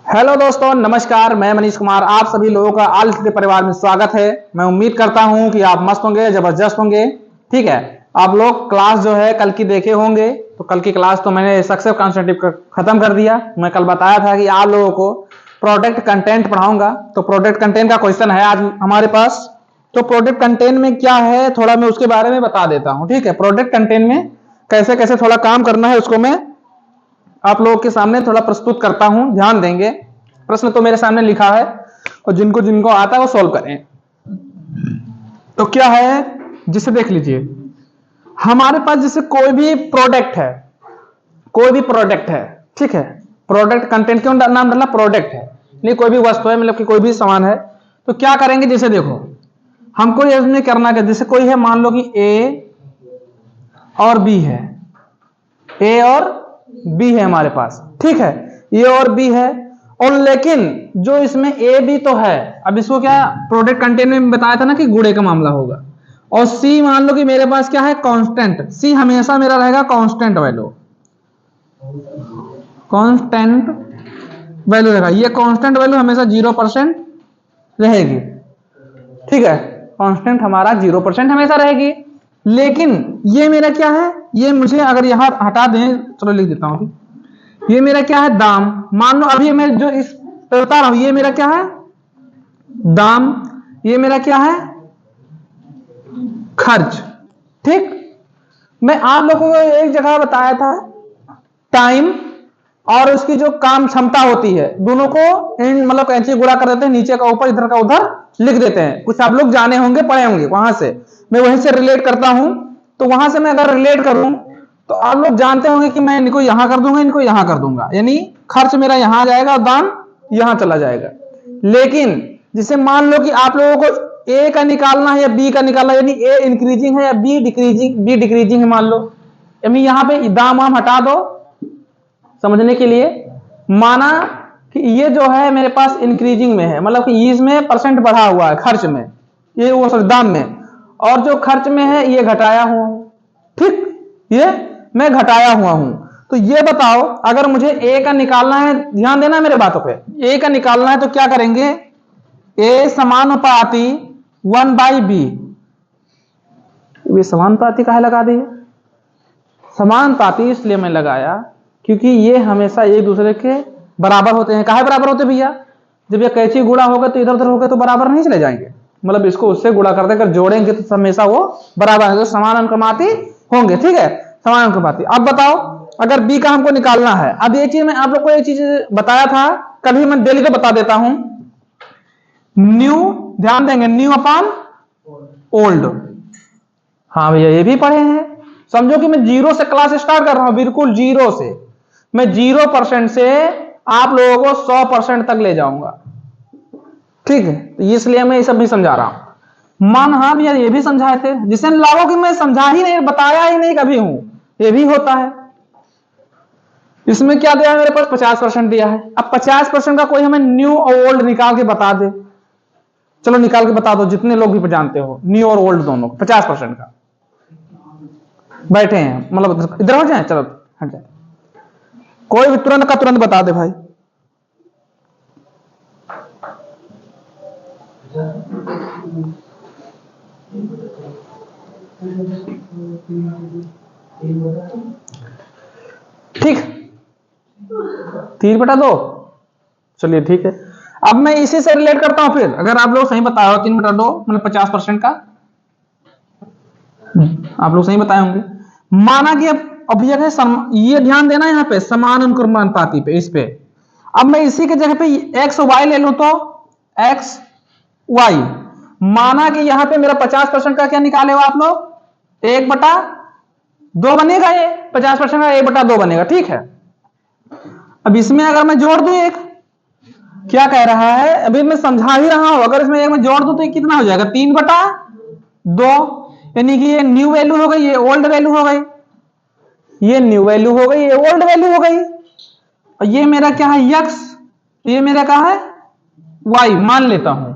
Hello दोस्तों, नमस्कार। मैं मनीष कुमार, आप सभी लोगों का आल सिटी परिवार में स्वागत है। मैं उम्मीद करता हूं कि आप मस्त होंगे, जबरदस्त होंगे। ठीक है, आप लोग क्लास जो है कल की देखे होंगे। तो कल की क्लास तो मैंने सक्सेसिव कॉन्सेप्टिव खत्म कर दिया। मैं कल बताया था कि आप लोगों को प्रोडक्ट कंटेंट पढ़ाऊंगा। तो प्रोडक्ट कंटेंट का क्वेश्चन है आज हमारे पास। तो प्रोडक्ट कंटेंट में क्या है थोड़ा मैं उसके बारे में बता देता हूं। ठीक है, प्रोडक्ट कंटेंट में कैसे कैसे थोड़ा काम करना है उसको मैं आप लोगों के सामने थोड़ा प्रस्तुत करता हूं। ध्यान देंगे, प्रश्न तो मेरे सामने लिखा है और जिनको जिनको आता है वो सॉल्व करें। तो क्या है, जिसे देख लीजिए। हमारे पास जैसे कोई भी प्रोडक्ट है, ठीक है। प्रोडक्ट कंटेंट क्यों नाम डाला, प्रोडक्ट है नहीं, कोई भी वस्तु है, मतलब कि कोई भी सामान है। तो क्या करेंगे, जैसे देखो हमको इसमें करना क्या, जैसे कोई है, मान लो कि ए और बी है, ए और बी है हमारे पास। ठीक है, ए और बी है। और लेकिन जो इसमें ए बी तो है, अब इसको क्या प्रोडक्ट कंटेंट में बताया था ना कि गुणे का मामला होगा। और सी मान लो कि मेरे पास क्या है, कांस्टेंट। सी हमेशा मेरा रहेगा कांस्टेंट वैल्यू, कांस्टेंट वैल्यू रहेगा। ये कांस्टेंट वैल्यू हमेशा 0% रहेगी। ठीक है, कांस्टेंट हमारा 0% हमेशा रहेगी। लेकिन ये मेरा क्या है, ये मुझे अगर यहां हटा दें, चलो लिख देता हूं। ये मेरा क्या है, दाम। मान लो अभी मैं जो इस पे बता रहा हूं, ये मेरा क्या है, दाम। ये मेरा क्या है, खर्च। ठीक, मैं आप लोगों को एक जगह बताया था, टाइम और उसकी जो काम क्षमता होती है, दोनों को मतलब ऐसे गुणा कर देते हैं, नीचे का ऊपर, इधर का उधर लिख देते हैं। कुछ आप लोग जाने होंगे, पढ़े होंगे, वहां से मैं वहीं से रिलेट करता हूं। तो वहां से मैं अगर रिलेट करूं तो आप लोग जानते होंगे कि मैं इनको यहां कर दूंगा, इनको यहां कर दूंगा, यानी खर्च मेरा यहां जाएगा और दाम यहां चला जाएगा। लेकिन जिसे मान लो कि आप लोगों को ए का निकालना है या बी का निकालना है, यानी ए इंक्रीजिंग है या बी डिक्रीजिंग है, मान लो, यानी यहां पे दाम वाम हटा दो समझने के लिए। माना कि ये जो है मेरे पास इंक्रीजिंग में है, मतलब कि इसमें परसेंट बढ़ा हुआ है खर्च में, ये वो दाम में, और जो खर्च में है ये घटाया हुआ हूं। ठीक, ये मैं घटाया हुआ हूं। तो ये बताओ, अगर मुझे ए का निकालना है, ध्यान देना मेरे बातों पे, ए का निकालना है तो क्या करेंगे, ए समानुपाती 1/b। ये समानुपाती काहे लगा दी, समानुपाती इसलिए मैं लगाया क्योंकि ये हमेशा एक दूसरे के बराबर होते हैं। काहे बराबर होते भैया, जब ये कैची गुणा होगा तो इधर उधर होगा तो बराबर नहीं चले जाएंगे, मतलब इसको उससे गुणा कर देकर जोड़ेंगे तो हमेशा वो बराबर है, तो समानुपाती होंगे। ठीक है, समानुपाती। अब बताओ, अगर बी का हमको निकालना है, अब ये चीज मैं आप लोग को एक चीज बताया था, कभी मैं डेली को बता देता हूं। न्यू, ध्यान देंगे, न्यू अपॉन ओल्ड। हाँ भैया, ये भी पढ़े हैं। समझो कि मैं 0 से क्लास स्टार्ट कर रहा हूं, बिल्कुल 0 से। मैं 0% से आप लोगों को 100% तक ले जाऊंगा। ठीक है, तो इसलिए मैं ये सब भी समझा रहा हूं। मान, हाँ भैया ये भी समझाए थे, जिसे लागो कि मैं समझा ही नहीं, बताया ही नहीं कभी हूं, ये भी होता है। इसमें क्या दिया है मेरे पास, 50% दिया है। अब 50% का कोई हमें न्यू और ओल्ड निकाल के बता दे, चलो निकाल के बता दो, जितने लोग भी जानते हो, न्यू और ओल्ड दोनों 50% का। बैठे हैं, मतलब इधर हो जाए, चलो हट जाए, कोई भी तुरंत का तुरंत बता दे भाई। ठीक, 3/2, चलिए ठीक है। अब मैं इसी से रिलेट करता हूं। फिर अगर आप लोग सही बताए हो 3/2 मतलब 50% का, आप लोग सही बताए होंगे। माना कि अब ये ध्यान देना यहां पे समानुपाती पे, इस पे। अब मैं इसी के जगह पे एक्स वाई ले लूं तो एक्स वाई, माना कि यहां पे मेरा 50% का क्या निकाले हो आप लोग, 1/2 बनेगा। ये 50% का 1/2 बनेगा। ठीक है, अब इसमें अगर मैं जोड़ दूं, एक क्या कह रहा है, अभी मैं समझा ही रहा हूं, अगर इसमें एक मैं जोड़ दूं तो ये कितना हो जाएगा, 3/2, यानी कि ये न्यू वैल्यू हो गई, ये ओल्ड वैल्यू हो गई, ये न्यू वैल्यू हो गई, ये ओल्ड वैल्यू हो गई। और ये मेरा क्या है, यक्स, ये मेरा क्या है, वाई मान लेता हूं।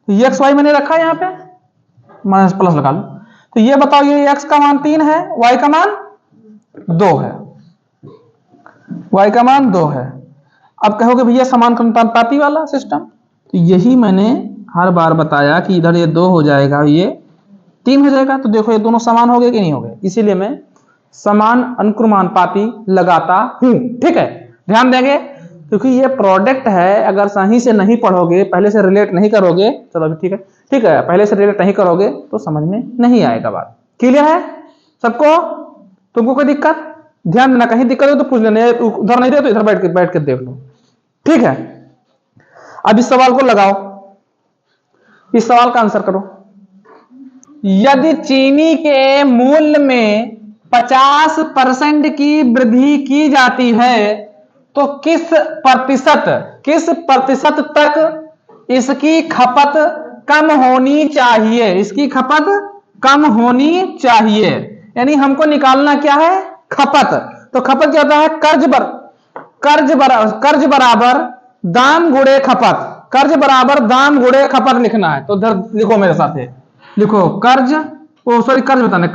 तो यक्स वाई मैंने रखा है यहां पे, माइनस प्लस लगा लो। तो ये बताओ, ये एक्स का मान 3 है, वाई का मान 2 है। y का मान 2 है। अब कहोगे भैया समानुपाती वाला सिस्टम, तो यही मैंने हर बार बताया कि इधर ये 2 हो जाएगा, ये 3 हो जाएगा। तो देखो ये दोनों समान हो गए कि नहीं हो गए, इसीलिए मैं समान अनुक्रमानुपाती लगाता हूं। ठीक है, ध्यान देंगे, क्योंकि ये प्रोडक्ट है, अगर सही से नहीं पढ़ोगे, पहले से रिलेट नहीं करोगे, चलो अभी ठीक है, पहले से रिलेट नहीं करोगे तो समझ में नहीं आएगा। बात क्लियर है सबको? तुमको कोई दिक्कत? ध्यान देना, कहीं दिक्कत हो तो पूछ लेना, उधर नहीं दे तो इधर बैठ के देख लो। ठीक है, अब इस सवाल को लगाओ, इस सवाल का आंसर करो। यदि चीनी के मूल्य में 50% की वृद्धि की जाती है तो किस प्रतिशत तक इसकी खपत कम होनी चाहिए? इसकी खपत कम होनी चाहिए, यानी हमको निकालना क्या है? खपत। तो खपत क्या होता है? कर्ज बराबर दाम गुणे खपत, कर्ज बराबर दाम गुणे खपत लिखना है। तो इधर लिखो मेरे साथ, लिखो कर्ज बताने,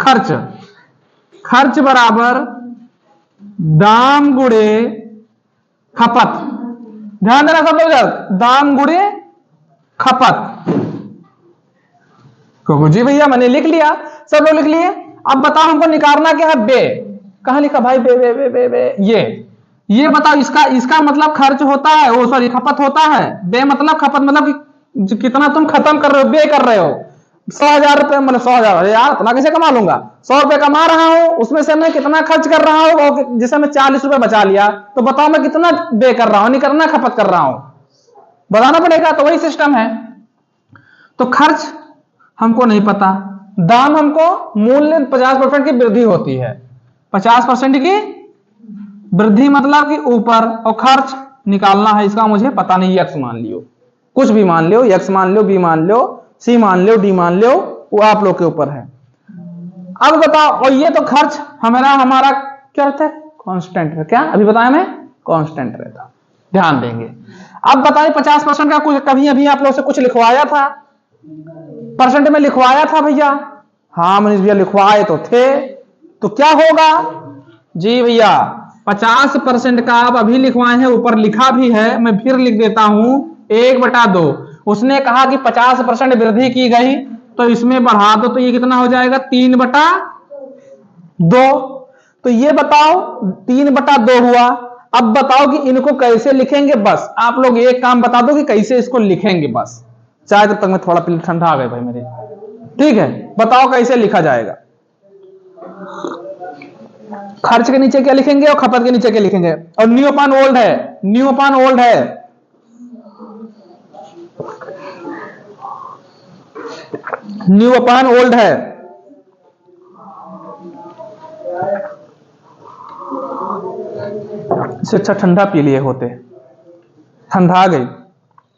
खर्च बराबर दाम गुणे खपत। ध्यान देना सब लोग, दाम गुणे खपत। जी भैया मैंने लिख लिया, सब लोग लिख लिए। अब बताओ हमको निकालना क्या है? बे। कहां लिखा भाई? बे बे बे बे बे। ये बताओ, इसका मतलब खर्च होता है, वो सॉरी खपत होता है। बे मतलब खपत, मतलब कि कितना तुम खत्म कर रहे हो, बे कर रहे हो। 100,000 रुपए, मतलब 100,000 यार इतना कैसे कमा लूंगा? 100 रुपए कमा रहा हूं, उसमें से मैं कितना खर्च कर रहा हूं, जैसे मैं 40 रुपए बचा लिया, तो बताओ मैं कितना बे कर रहा हूं, नहीं करना खपत कर रहा हूं, बताना पड़ेगा। तो वही सिस्टम है। तो खर्च हमको नहीं पता, दाम हमको, मूल्य 50% की वृद्धि होती है, 50% की वृद्धि मतलब कि ऊपर, और खर्च निकालना है, इसका मुझे पता नहीं। एक्स मान लियो, कुछ भी मान लो, एक्स मान लो, बी मान लो, सी मान लो, डी मान लो, वो आप लोग के ऊपर है। अब बताओ, और ये तो खर्च हमारा क्या रहता है? कांस्टेंट है। क्या अभी बताया मैं? कांस्टेंट रहता। ध्यान देंगे। अब बताइए 50% का कुछ कभी अभी आप लोग से कुछ लिखवाया था, परसेंट में लिखवाया था भैया? हाँ मनीष भैया लिखवाए तो थे। तो क्या होगा? जी भैया 50% का आप अभी लिखवाए हैं, ऊपर लिखा भी है, मैं फिर लिख देता हूं 1/2। उसने कहा कि 50% वृद्धि की गई, तो इसमें बढ़ा दो, तो ये कितना हो जाएगा? 3/2। तो ये बताओ 3/2 हुआ। अब बताओ कि इनको कैसे लिखेंगे? बस आप लोग एक काम बता दो कि कैसे इसको लिखेंगे, बस। चाहे तब तक मैं थोड़ा पीछे ठंडा आ गए भाई मेरे। ठीक है, बताओ कैसे लिखा जाएगा? खर्च के नीचे क्या लिखेंगे और खपत के नीचे क्या लिखेंगे? और न्यू अपान ओल्ड है, न्यू अपान ओल्ड है, न्यू अपान ओल्ड है। इससे अच्छा ठंडा पी लिए होते, ठंडा आ गई।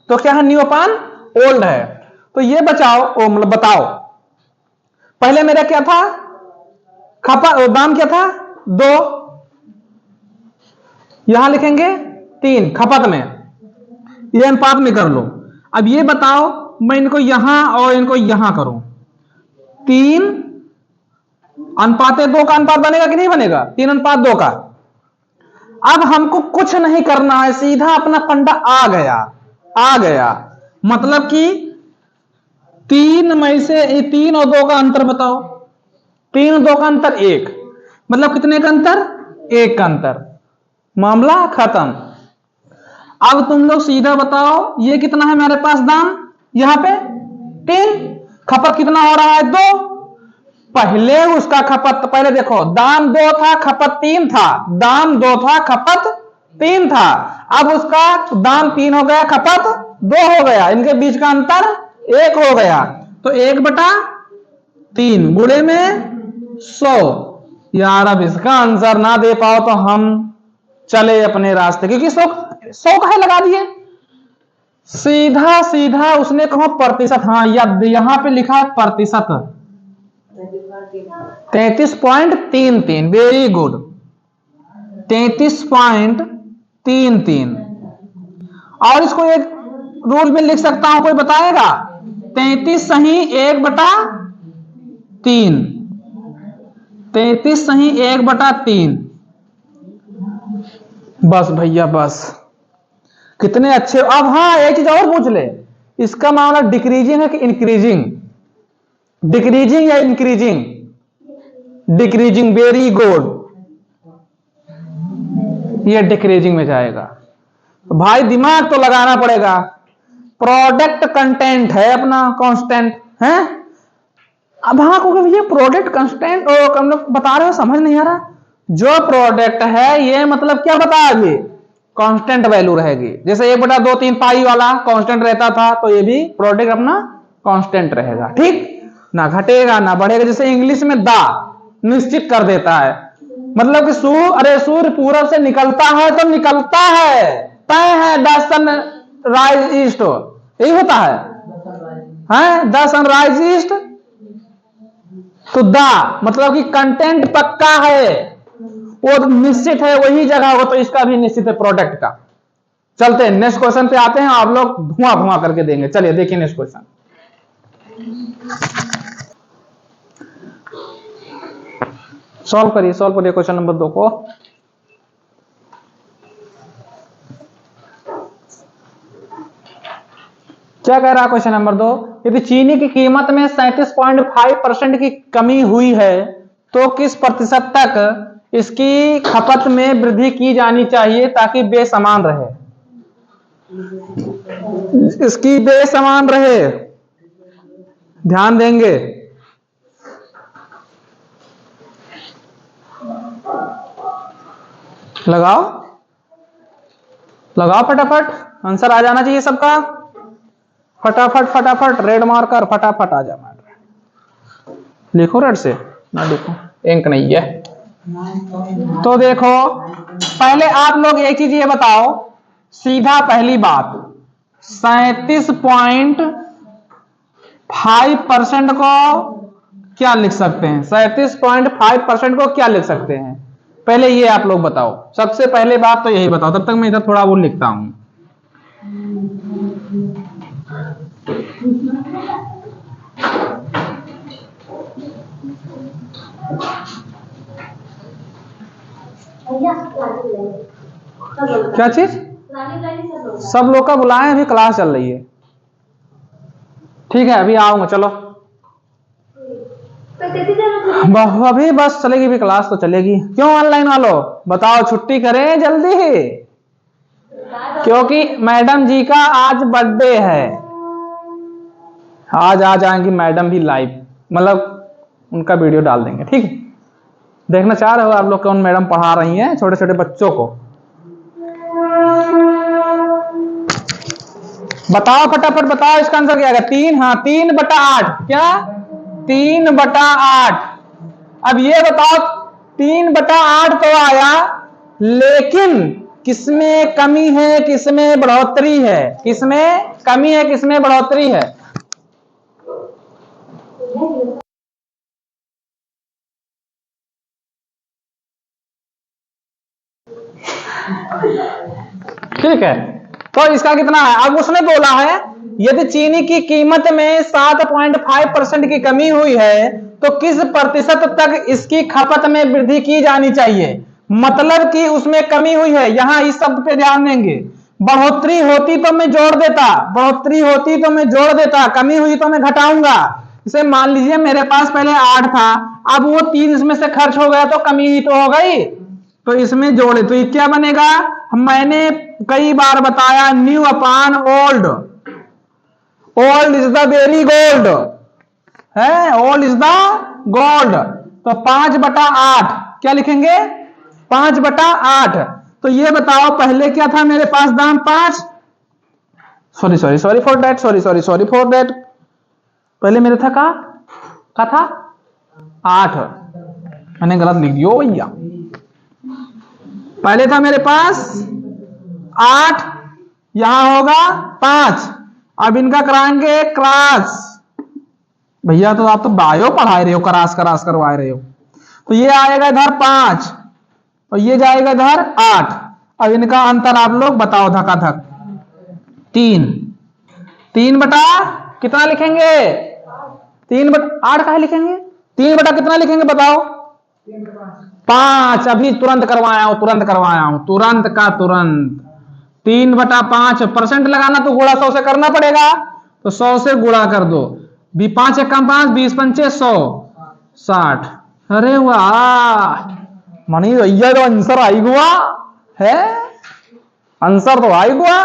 तो क्या है? न्यू अपान ओल्ड है। तो ये बचाओ, मतलब बताओ, पहले मेरा क्या था? खपत, दाम क्या था? 2, यहां लिखेंगे 3 खपत में, ये अनुपात में कर लो। अब ये बताओ, मैं इनको यहां और इनको यहां करूं, 3 अनुपात 2 का अनुपात बनेगा कि नहीं बनेगा? 3:2 का। अब हमको कुछ नहीं करना है, सीधा अपना फंडा आ गया। मतलब कि 3 में से 3 और 2 का अंतर बताओ, 3 और 2 का अंतर 1, मतलब कितने का अंतर? 1 का अंतर, मामला खत्म। अब तुम लोग सीधा बताओ, ये कितना है मेरे पास दाम? यहां पे 3, खपत कितना हो रहा है? 2। पहले उसका खपत, पहले देखो, दाम 2 था, खपत 3 था, दाम 2 था, खपत 3 था। अब उसका दाम 3 हो गया, खपत 2 हो गया, इनके बीच का अंतर 1 हो गया। तो 1/3 गुणे में 100। यार अब इसका आंसर ना दे पाओ तो हम चले अपने रास्ते, क्योंकि 100 का है लगा दिए, सीधा उसने कहा प्रतिशत। हाँ, यहां पे लिखा है प्रतिशत, 33.33। Very good, 33.33। और इसको एक रूल में लिख सकता हूं, कोई बताएगा? 33 सही 1/3, 33 सही 1/3। बस भैया बस, कितने अच्छे। अब हाँ एक चीज और पूछ ले, इसका मामला डिक्रीजिंग है कि इंक्रीजिंग? डिक्रीजिंग या इंक्रीजिंग? डिक्रीजिंग, वेरी गुड, ये डिक्रीजिंग में जाएगा। तो भाई दिमाग तो लगाना पड़ेगा। प्रोडक्ट कंटेंट है अपना कांस्टेंट है। अब हाँ क्योंकि ये प्रोडक्ट कंस्टेंट हम लोग बता रहे हो, समझ नहीं आ रहा। जो प्रोडक्ट है ये मतलब क्या बताया, ये कांस्टेंट वैल्यू रहेगी। जैसे 1/2 पाई वाला कांस्टेंट रहता था, तो ये भी प्रोडक्ट अपना कांस्टेंट रहेगा, ठीक, ना घटेगा ना बढ़ेगा। जैसे इंग्लिश में दा निश्चित कर देता है, मतलब कि सूर्य पूरब से निकलता है तो निकलता है, तय है, द सन राइज ईस्ट, यही होता है द सन राइज ईस्ट। तो दा मतलब कि कंटेंट पक्का है, वो निश्चित है, वही जगह हो, तो इसका भी निश्चित है प्रोडक्ट का। चलते हैं नेक्स्ट क्वेश्चन पे आते हैं, आप लोग धुआं धुआं करके देंगे। चलिए देखिए नेक्स्ट क्वेश्चन। सॉल्व करिए क्वेश्चन नंबर 2 को। क्या कह रहा है क्वेश्चन नंबर 2? यदि चीनी की कीमत में 37.5% की कमी हुई है तो किस प्रतिशत तक इसकी खपत में वृद्धि की जानी चाहिए ताकि बेसमान रहे? इसकी बेसमान रहे, ध्यान देंगे। लगाओ लगाओ फटाफट, आंसर आ जाना चाहिए सबका। फटाफट फटाफट, रेड मार्कर फटाफट आ जा। लिखो रेड से ना, देखो इंक नहीं है तो देखो। पहले आप लोग एक चीज ये बताओ, सीधा पहली बात, 37.5% को क्या लिख सकते हैं? 37.5% को क्या लिख सकते हैं? पहले ये आप लोग बताओ, सबसे पहले बात तो यही बताओ, तब तक मैं इधर थोड़ा वो लिखता हूं। क्या चीज? सब लोग का बुलाएं, अभी क्लास चल रही है। ठीक है अभी आऊंगा, चलो अभी बस चलेगी, भी क्लास तो चलेगी। क्यों ऑनलाइन वालों बताओ, छुट्टी करें जल्दी, क्योंकि मैडम जी का आज बर्थडे है। आज आ जाएंगी मैडम भी लाइव, मतलब उनका वीडियो डाल देंगे, ठीक है। देखना चाह रहे हो आप लोग कौन मैडम पढ़ा रही हैं छोटे छोटे बच्चों को? बताओ फटाफट बताओ, इसका आंसर क्या है? 3, हाँ 3/8। क्या 3/8? अब ये बताओ 3/8 तो आया, लेकिन किसमें कमी है किसमें बढ़ोतरी है? किसमें कमी है किसमें बढ़ोतरी है? ठीक है, तो इसका कितना है? अब उसने बोला है यदि चीनी की कीमत में 7.5% की कमी हुई है तो किस प्रतिशत तक इसकी खपत में वृद्धि की जानी चाहिए। मतलब कि उसमें कमी हुई है, यहां इस शब्द पे ध्यान देंगे। बढ़ोतरी होती तो मैं जोड़ देता, बढ़ोतरी होती तो मैं जोड़ देता, कमी हुई तो मैं घटाऊंगा। इसे मान लीजिए मेरे पास पहले 8 था, अब वो 3 इसमें से खर्च हो गया तो कमी ही तो हो गई, तो इसमें जोड़े तो ये क्या बनेगा? मैंने कई बार बताया, new upon old, old is the very gold है, ओल्ड इज द गोल्ड। तो 5/8 क्या लिखेंगे? 5/8। तो ये बताओ पहले क्या था मेरे पास दाम? 5, सॉरी फॉर दैट, पहले मेरे था का था 8, मैंने गलत लिख दिया भैया। पहले था मेरे पास 8, यहां होगा 5। अब इनका कराएंगे क्रॉस। भैया तो आप तो बायो पढ़ा रहे हो, क्रॉस करवा रहे हो। तो ये आएगा इधर 5 और ये जाएगा इधर 8। अब इनका अंतर आप लोग बताओ धकाधक। 3 बटा कितना लिखेंगे? 3/8 कहा लिखेंगे? 3 बटा कितना लिखेंगे बताओ? 5, अभी तुरंत करवाया हूं, तुरंत का तुरंत। 3/5% लगाना तो गुणा 100 से करना पड़ेगा, तो 100 से गुणा कर दो। 5 एकम 5, 20 पंचे 100, 60। अरे वाह मनी भैया, तो आंसर आई हुआ है, आंसर तो आई हुआ।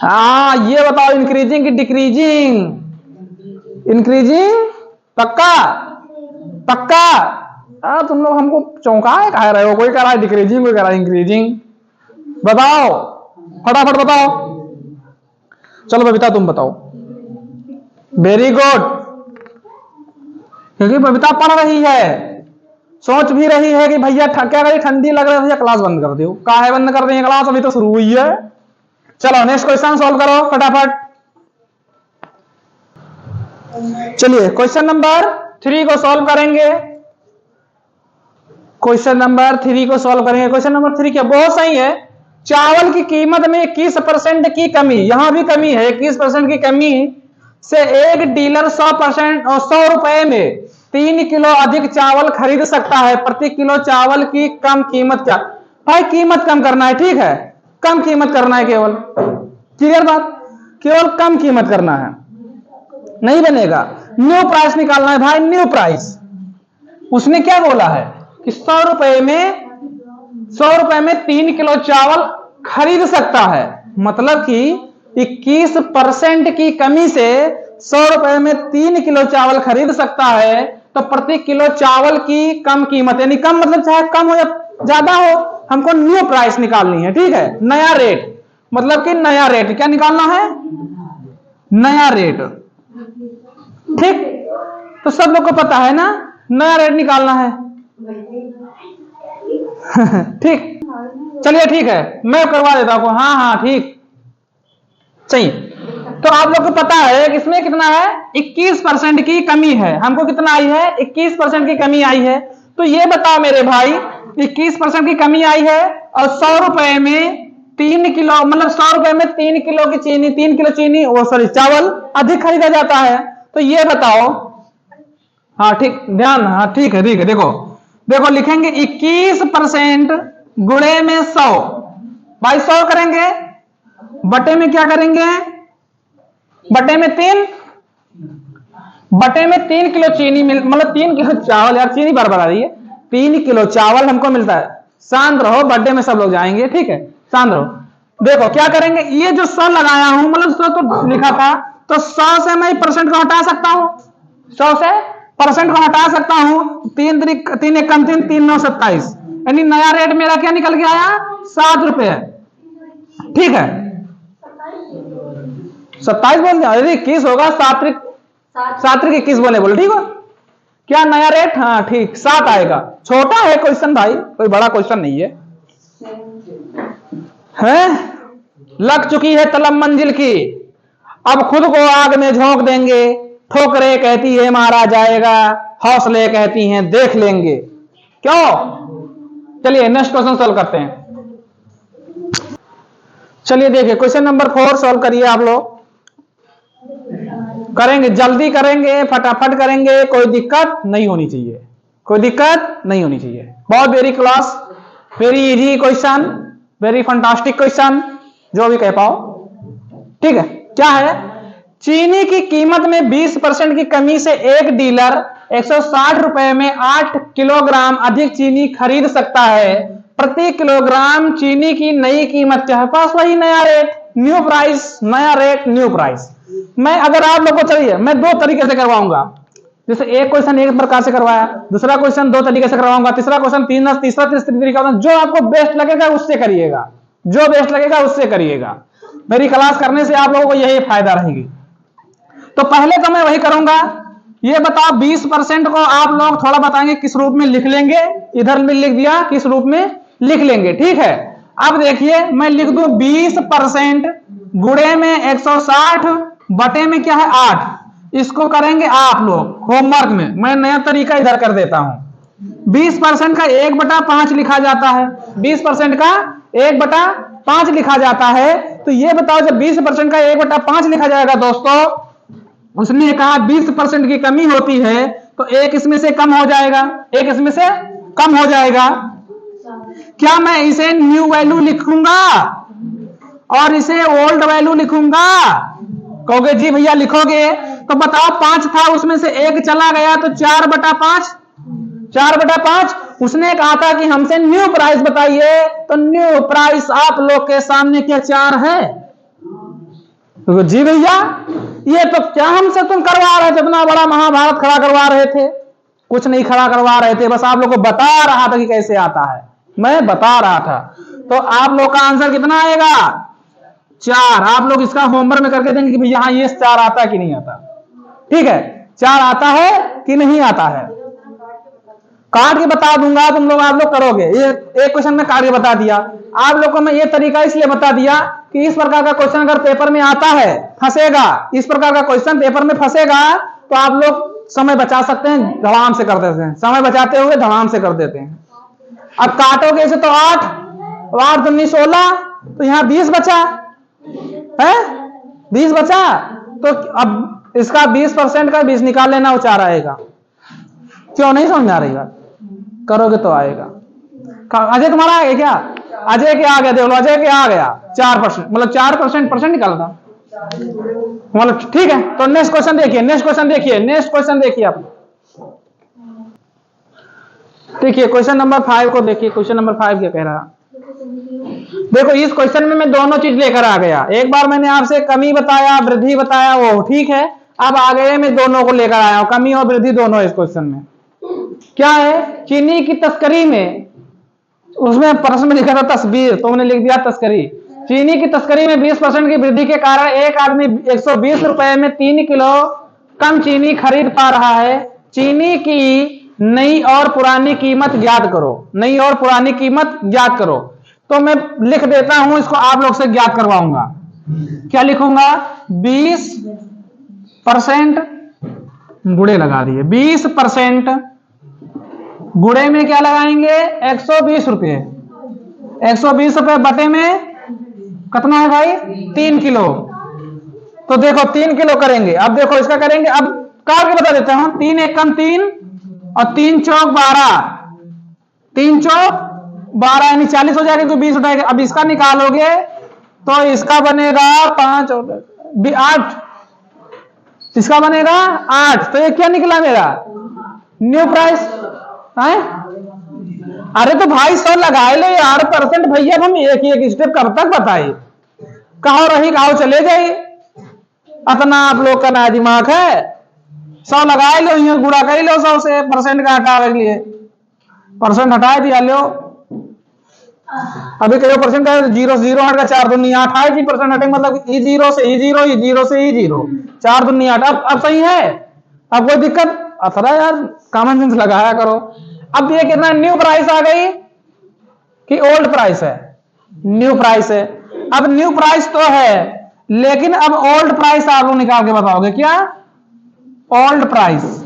हाँ ये बताओ, इंक्रीजिंग की डिक्रीजिंग? इंक्रीजिंग पक्का पक्का। तुम लोग हमको चौंकाए कह रहे हो, कोई कह रहा है डिक्रीजिंग, कोई कह रहा है इंक्रीजिंग। बताओ फटाफट बताओ। चलो बबीता तुम बताओ। वेरी गुड, क्योंकि बबीता पढ़ रही है, सोच भी रही है कि भैया क्या रही, ठंडी लग रही है भैया, क्लास बंद कर दो। काहे बंद कर देंगे क्लास, अभी तो शुरू हुई है। चलो नेक्स्ट क्वेश्चन सॉल्व करो फटाफट। चलिए क्वेश्चन नंबर 3 को सॉल्व करेंगे। क्वेश्चन नंबर 3 को सॉल्व करेंगे। क्वेश्चन नंबर 3 क्या बहुत सही है। चावल की कीमत में 21% की कमी, यहां भी कमी है, 21% की कमी से एक डीलर 100% और 100 रुपए में 3 किलो अधिक चावल खरीद सकता है। प्रति किलो चावल की कम कीमत क्या? भाई कीमत कम करना है, ठीक है, कम कीमत करना है, केवल क्लियर बात, केवल कम कीमत करना है, नहीं बनेगा। न्यू प्राइस निकालना है भाई, न्यू प्राइस। उसने क्या बोला है कि 100 रुपए में 3 किलो चावल खरीद सकता है, मतलब कि 21% की कमी से 100 रुपए में 3 किलो चावल खरीद सकता है। तो प्रति किलो चावल की कम कीमत, यानी कम मतलब चाहे कम हो या ज्यादा हो, हमको न्यू प्राइस निकालनी है, ठीक है, नया रेट, मतलब कि नया रेट क्या निकालना है, नया रेट, ठीक। तो सब लोग को पता है ना, नया रेट निकालना है। ठीक, चलिए ठीक है, मैं करवा देता हूं। हाँ हाँ ठीक, सही। तो आप लोग को पता है कि इसमें कितना है, 21% की कमी है। हमको कितना आई है, 21% की कमी आई है। तो ये बताओ मेरे भाई, 21% की कमी आई है और 100 रुपए में 3 किलो, मतलब 100 रुपए में 3 किलो की चीनी, 3 किलो चीनी, वो सॉरी चावल अधिक खरीदा जाता है। तो ये बताओ, हाँ ठीक, ध्यान, हाँ ठीक है, देखो देखो लिखेंगे 21% गुणे में 100, भाई 100 करेंगे, बटे में क्या करेंगे, बटे में 3, बटे में 3 किलो चीनी मतलब 3 किलो चावल, यार चीनी बार बार आ रही है, 3 किलो चावल हमको मिलता है। शांत रहो, बर्थडे में सब लोग जाएंगे, ठीक है, शांत रहो। देखो क्या करेंगे, ये जो 100 लगाया हूं, मतलब 100 तो लिखा था, तो 100 से मैं परसेंट को हटा सकता हूं, 100 से परसेंट को हटा सकता हूं। 3 एक कम 3, 3 9 27, यानी नया रेट मेरा क्या निकल के आया, 7 रुपए, ठीक है। 27 बोल दिया, अरे 21 होगा, 7 21 बोले, ठीक हो, क्या नया रेट, हाँ ठीक 7 आएगा। छोटा है क्वेश्चन भाई, कोई बड़ा क्वेश्चन नहीं है, लग चुकी है तलब मंजिल की, अब खुद को आग में झोंक देंगे। ठोकरे कहती है मारा जाएगा, हौसले कहती हैं देख लेंगे। क्यों? चलिए नेक्स्ट क्वेश्चन सॉल्व करते हैं। चलिए देखिए क्वेश्चन नंबर 4 सॉल्व करिए आप लोग। करेंगे, जल्दी करेंगे, फटाफट करेंगे, कोई दिक्कत नहीं होनी चाहिए, कोई दिक्कत नहीं होनी चाहिए। बहुत very class, very easy question, very fantastic question, जो भी कह पाओ, ठीक है। क्या है, चीनी की कीमत में 20% की कमी से एक डीलर 160 रुपए में 8 किलोग्राम अधिक चीनी खरीद सकता है। प्रति किलोग्राम चीनी की नई कीमत क्या है, पास वही नया रेट, न्यू प्राइस, नया रेट न्यू प्राइस। मैं अगर आप लोग को, चलिए मैं 2 तरीके से करवाऊंगा, जैसे एक क्वेश्चन एक प्रकार से करवाया, दूसरा क्वेश्चन 2 तरीके से करवाऊंगा, तीसरा क्वेश्चन तीसरा तरीका, जो आपको बेस्ट लगेगा उससे करिएगा, जो बेस्ट लगेगा उससे करिएगा। मेरी क्लास करने से आप लोगों को यही फायदा रहेगी। तो पहले तो मैं वही करूंगा, ये बताओ 20% को आप लोग थोड़ा बताएंगे किस रूप में लिख लेंगे, इधर में लिख दिया, किस रूप में लिख लेंगे, ठीक है। अब देखिए मैं लिख दूं 20% गुणे में 160 बटे में क्या है 8, इसको करेंगे आप लोग होमवर्क में, मैं नया तरीका इधर कर देता हूं। 20% का 1/5 लिखा जाता है, 20% का 1/5 लिखा जाता है। तो ये बताओ जब 20% का 1/5 लिखा जाएगा दोस्तों, उसने कहा 20% की कमी होती है तो एक इसमें से कम हो जाएगा, एक इसमें से कम हो जाएगा। क्या मैं इसे न्यू वैल्यू लिखूंगा और इसे ओल्ड वैल्यू लिखूंगा? कहोगे जी भैया लिखोगे, तो बताओ 5 था उसमें से एक चला गया तो 4/5, 4/5। उसने कहा था कि हमसे न्यू प्राइस बताइए, तो न्यू प्राइस आप लोग के सामने क्या 4 है? तो जी भैया ये तो क्या हमसे तुम करवा रहे थे, इतना बड़ा महाभारत खड़ा करवा रहे थे? कुछ नहीं खड़ा करवा रहे थे, बस आप लोग को बता रहा था कि कैसे आता है, मैं बता रहा था। तो आप लोग का आंसर कितना आएगा? 4। आप लोग इसका होमवर्क में करके देंगे कि भैया हाँ ये 4 आता कि नहीं आता। ठीक है, 4 आता है कि नहीं आता है? काट के बता दूंगा, तुम लोग आप लोग करोगे। ये एक क्वेश्चन में काट के बता दिया। आप लोगों को मैं ये तरीका इसलिए बता दिया कि इस प्रकार का क्वेश्चन अगर पेपर में आता है, फंसेगा, इस प्रकार का क्वेश्चन पेपर में फंसेगा तो आप लोग समय बचा सकते हैं, धड़ाम से कर देते हैं, समय बचाते हुए धड़ाम से कर देते हैं। अब काटोगे इसे तो 8 8 दूनी 16, तो यहाँ 20 बचा है, 20 बचा। तो अब इसका 20% का 20 निकाल लेना, वो 4 आएगा। क्यों नहीं समझ आ रही बात? करोगे तो आएगा। अजय तुम्हारा आ गया क्या? अजय क्या आ गया? देख लो अजय क्या आ गया, 4%, मतलब 4% निकाला था, मतलब ठीक है। तो नेक्स्ट क्वेश्चन देखिए, नेक्स्ट क्वेश्चन देखिए, नेक्स्ट क्वेश्चन देखिए आप। देखिए क्वेश्चन नंबर 5 को देखिए, क्वेश्चन नंबर 5 क्या कह रहा। देखो इस क्वेश्चन में मैं दोनों चीज लेकर आ गया। एक बार मैंने आपसे कमी बताया, वृद्धि बताया, वो ठीक है। अब आगे मैं दोनों को लेकर आया हूं, कमी और वृद्धि दोनों इस क्वेश्चन में। क्या है? चीनी की तस्करी में, उसमें प्रश्न में लिखा था तस्वीर, तो मैंने लिख दिया तस्करी। चीनी की तस्करी में 20% की वृद्धि के कारण एक आदमी 120 रुपए में 3 किलो कम चीनी खरीद पा रहा है। चीनी की नई और पुरानी कीमत ज्ञात करो, नई और पुरानी कीमत ज्ञात करो। तो मैं लिख देता हूं, इसको आप लोग से ज्ञात करवाऊंगा। क्या लिखूंगा? 20% गुड़े लगा दिए, 20% गुड़े में क्या लगाएंगे? 120 रुपये। 120 रुपये बटे में कितना है भाई? 3 किलो। तो देखो 3 किलो करेंगे। अब देखो इसका करेंगे, अब काट के बता देता हूं। 3 एकम 3 और 3 चौक 12, 3 चौक 12 यानी 40 हो जाएगा, तो 20 उठाएगा। अब इसका निकालोगे तो इसका बनेगा 5 और 8, इसका बनेगा 8। तो ये क्या निकला मेरा? न्यू प्राइस है। अरे तो भाई 100 लगाए लो यार परसेंट भैया, हम एक एक स्टेप कब तक बताए? कहो रही कहो चले जाइए, इतना आप लोग का ना दिमाग है। 100 लगाए लो, यहाँ गुड़ा कर लो 100 से, परसेंट का हटाने के लिए परसेंट हटा दिया लो। अभी कहो परसेंट का 0 0 हट का 4 दूनी 8 है जी, परसेंट हटेंगे मतलब ई जीरो से ई जीरो, ई जीरो से ई जीरो, 4 दूनी 8। अब सही है, अब कोई दिक्कत? अथरा यार कॉमन सेंस लगाया करो। अब ये कितना न्यू प्राइस आ गई कि ओल्ड प्राइस है? न्यू प्राइस है। अब न्यू प्राइस तो है, लेकिन अब ओल्ड प्राइस आप लोग निकाल के बताओगे क्या? ओल्ड प्राइस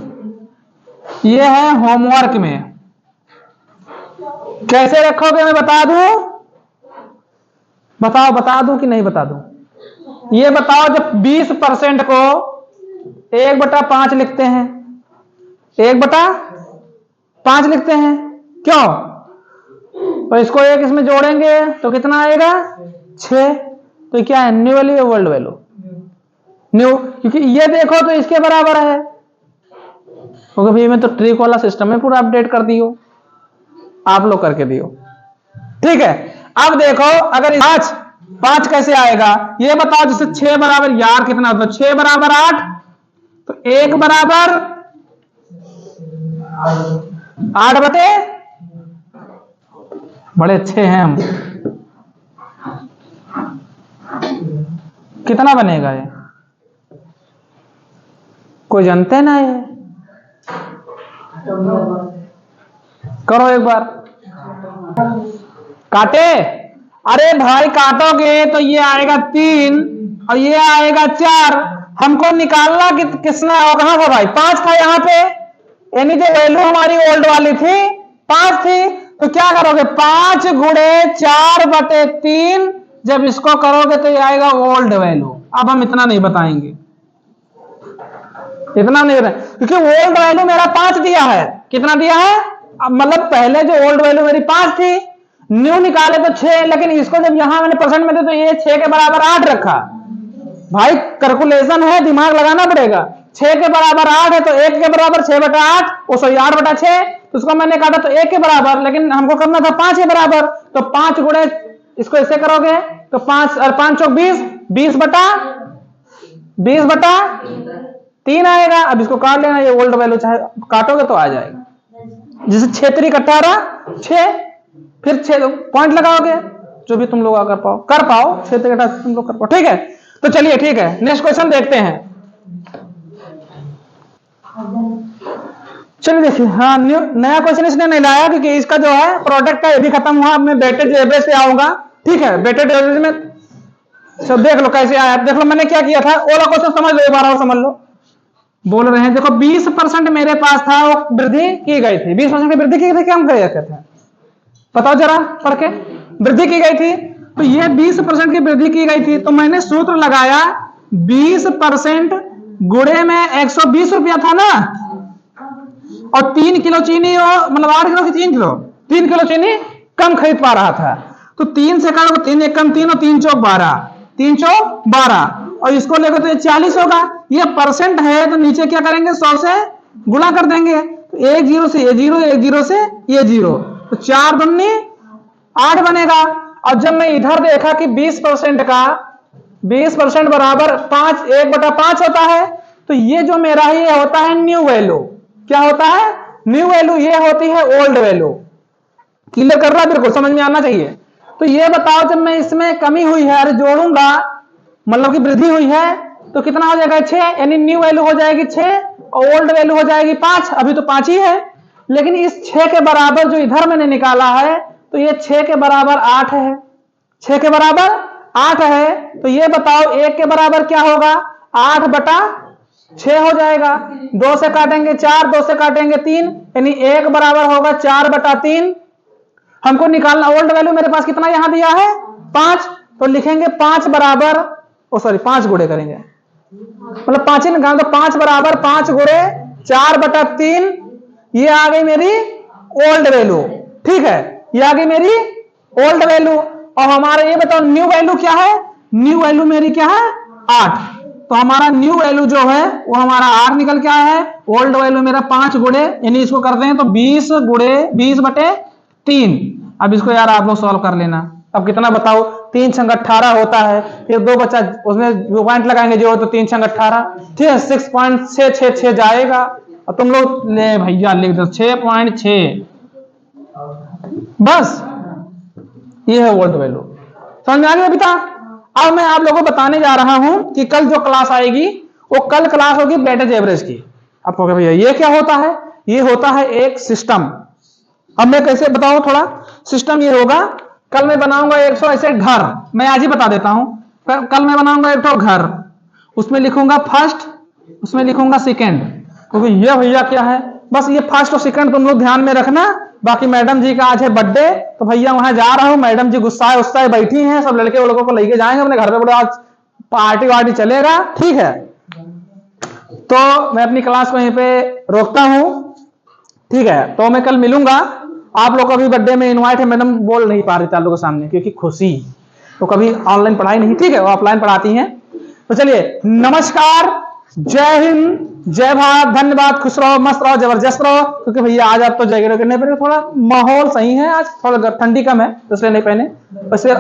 ये है होमवर्क में। कैसे रखोगे मैं बता दूं? बताओ, बता दूं कि नहीं बता दूं? ये बताओ, जब 20% को 1/5 लिखते हैं, 1/5 लिखते हैं, क्यों? तो इसको एक इसमें जोड़ेंगे तो कितना आएगा? 6। तो क्या है? न्यू वैल्यू या ओल्ड वैल्यू? न्यू, क्योंकि ये देखो तो इसके बराबर है। क्योंकि भाई मैं तो ट्रिक वाला सिस्टम में पूरा अपडेट कर दियो, आप लोग करके दियो। ठीक है, अब देखो अगर 5 कैसे आएगा ये बताओ। जैसे 6 बराबर यार कितना होता है? 6 बराबर 8, तो 1 बराबर 8 बटे, बड़े अच्छे हैं हम। कितना बनेगा ये? कोई जानते ना ये? करो एक बार, काटे। अरे भाई काटोगे तो ये आएगा 3 और ये आएगा 4। हमको निकालना कि किसना होगा? कहां था भाई? 5 था यहाँ पे, यानी जो वैल्यू हमारी ओल्ड वाली थी 5 थी। तो क्या करोगे? 5 गुणे 4/3। जब इसको करोगे तो ये आएगा ओल्ड वैल्यू। अब हम इतना नहीं बताएंगे, इतना नहीं होता क्योंकि ओल्ड वैल्यू मेरा 5 दिया है। कितना दिया है? अब मतलब पहले जो ओल्ड वैल्यू मेरी 5 थी, न्यू निकाले तो 6, लेकिन इसको जब यहां मैंने परसेंट में दे तो ये 6 के बराबर 8 रखा। भाई कैलकुलेशन है, दिमाग लगाना पड़ेगा। 6 के बराबर 8 है तो 1 के बराबर 6/8, वो सॉरी 8/6, तो उसको मैंने काटा तो 1 के बराबर, लेकिन हमको करना था 5 के बराबर, तो 5 गुणे इसको ऐसे करोगे तो 5 और 5 चौक 20, 20/3 आएगा। अब इसको काट लेना, ये ओल्ड वैल्यू चाहे काटोगे तो आ जाएगा। जैसे 6 3 18 6, फिर 6 पॉइंट लगाओगे, जो भी तुम लोग कर पाओ 6 3 18 तुम लोग कर पाओ। ठीक है, तो चलिए ठीक है, नेक्स्ट क्वेश्चन देखते हैं। चलिए देखिए, हाँ नया क्वेश्चन इसने नहीं लाया क्योंकि इसका जो है प्रोडक्ट का ये भी खत्म हुआ। अब मैं वेटेड एवरेज पे आऊंगा। ठीक है, वेटेड एवरेज में सब देख लो कैसे आया। देख लो मैंने क्या किया था, ओला क्वेश्चन समझ लो, एक बार और समझ लो। बोल रहे हैं देखो 20% मेरे पास था, वो वृद्धि की गई थी। 20% की वृद्धि की गई थी, क्या हम कहते हैं बताओ जरा पढ़ के। वृद्धि की गई थी, तो ये 20% की वृद्धि की गई थी, तो मैंने सूत्र लगाया 20% गुणे में 120 रुपया था ना, और 3 किलो चीनी, मतलब 8 किलो की 3 किलो चीनी कम खरीद पा रहा था। तो 3 से करो 3 1 कम 3 और 3 चौक 12, 3 चौक 12, और इसको लेकर तो ये 40 होगा। ये परसेंट है तो नीचे क्या करेंगे, 100 से गुणा कर देंगे। तो 1 0 से ये 0, 1 0 से ये 0, तो 4 दूनी 8 बनेगा। और जब मैं इधर देखा कि 20% का 20% बराबर 5 1/5 होता है, तो ये जो मेरा है ये होता है न्यू वैल्यू। क्या होता है? New value. ये होती है ओल्ड वैल्यू। क्लियर कर रहा है? बिल्कुल समझ में आना चाहिए। तो ये बताओ जब मैं इसमें कमी हुई है, अरे जोड़ूंगा मतलब कि वृद्धि हुई है, तो कितना हो जाएगा 6, यानी न्यू वैल्यू हो जाएगी 6 और ओल्ड वैल्यू हो जाएगी 5। अभी तो 5 ही है, लेकिन इस 6 के बराबर जो इधर मैंने निकाला है, तो ये 6 के बराबर 8 है। 6 के बराबर 8 है, तो ये बताओ 1 के बराबर क्या होगा? 8/6 हो जाएगा। 2 से काटेंगे 4, 2 से काटेंगे 3, यानी 1 बराबर होगा 4/3। हमको निकालना ओल्ड वैल्यू मेरे पास कितना यहां दिया है 5, तो लिखेंगे 5 बराबर 5 गुणे करेंगे, मतलब 5 ही निकाल, तो 5 बराबर 5 गुणे 4/3, ये आ गई मेरी ओल्ड वैल्यू। ठीक है, ये आ गई मेरी ओल्ड वैल्यू। और हमारा ये बताओ न्यू वैल्यू क्या है? न्यू वैल्यू मेरी क्या है? 8। तो हमारा न्यू वैल्यू जो है वो हमारा 8 निकल के आया है। ओल्ड वैल्यू मेरा 5 गुणे, यानी इसको करते हैं तो 20 गुणे 20/3। अब इसको यार आप लोग सॉल्व कर लेना। अब कितना बताओ? 3 छंग 18 होता है, फिर 2 बच्चा उसमें जो पॉइंट लगाएंगे जो, तो 3 छंग 18, ठीक है 6.666 जाएगा। और तुम लोग ले भैया लिख दो 6.6, बस ये है वोल्ट वैल्यू। समझ में आ गया बेटा? अब मैं आप लोगों को बताने जा रहा हूं कि कल जो क्लास आएगी वो कल क्लास होगी वेटेज एवरेज की। आपको भैया ये क्या होता है? ये होता है एक सिस्टम। अब मैं कैसे बताऊं, थोड़ा सिस्टम ये होगा। कल मैं बनाऊंगा 100 ऐसे घर, मैं आज ही बता देता हूं। कल मैं बनाऊंगा एक तो घर, उसमें लिखूंगा फर्स्ट, उसमें लिखूंगा सेकेंड, क्योंकि ये भैया क्या है, बस ये फर्स्ट और सेकंड तुम लोग ध्यान में रखना। बाकी मैडम जी का आज है बर्थडे, तो भैया वहां जा रहा हूं, मैडम जी गुस्सा बैठी हैं, सब लड़के वो लोगों को लेके जाएंगे अपने घर पे, बोले आज पार्टी वार्टी चलेगा। ठीक है, तो मैं अपनी क्लास को यहीं पे रोकता हूं। ठीक है, तो मैं कल मिलूंगा। आप लोग को अभी बर्थडे में इनवाइट है, मैडम बोल नहीं पा रही थी आप लोगों के सामने क्योंकि खुशी, तो कभी ऑनलाइन पढ़ाई नहीं, ठीक है वो ऑफलाइन पढ़ाती हैं। तो चलिए नमस्कार, जय हिंद, जय भारत, धन्यवाद, खुश रहो, मस्त रहो, जबरदस्त रहो। क्योंकि भैया आज आप तो जैकेट नहीं पहने, थोड़ा माहौल सही है, आज थोड़ा ठंडी कम है तो इसलिए नहीं पहने, वैसे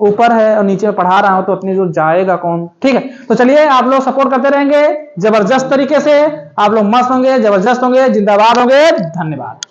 ऊपर है और नीचे पढ़ा रहा हूं तो उतनी दूर जाएगा कौन। ठीक है, तो चलिए आप लोग सपोर्ट करते रहेंगे जबरदस्त तरीके से, आप लोग मस्त होंगे, जबरदस्त होंगे, जिंदाबाद होंगे, धन्यवाद।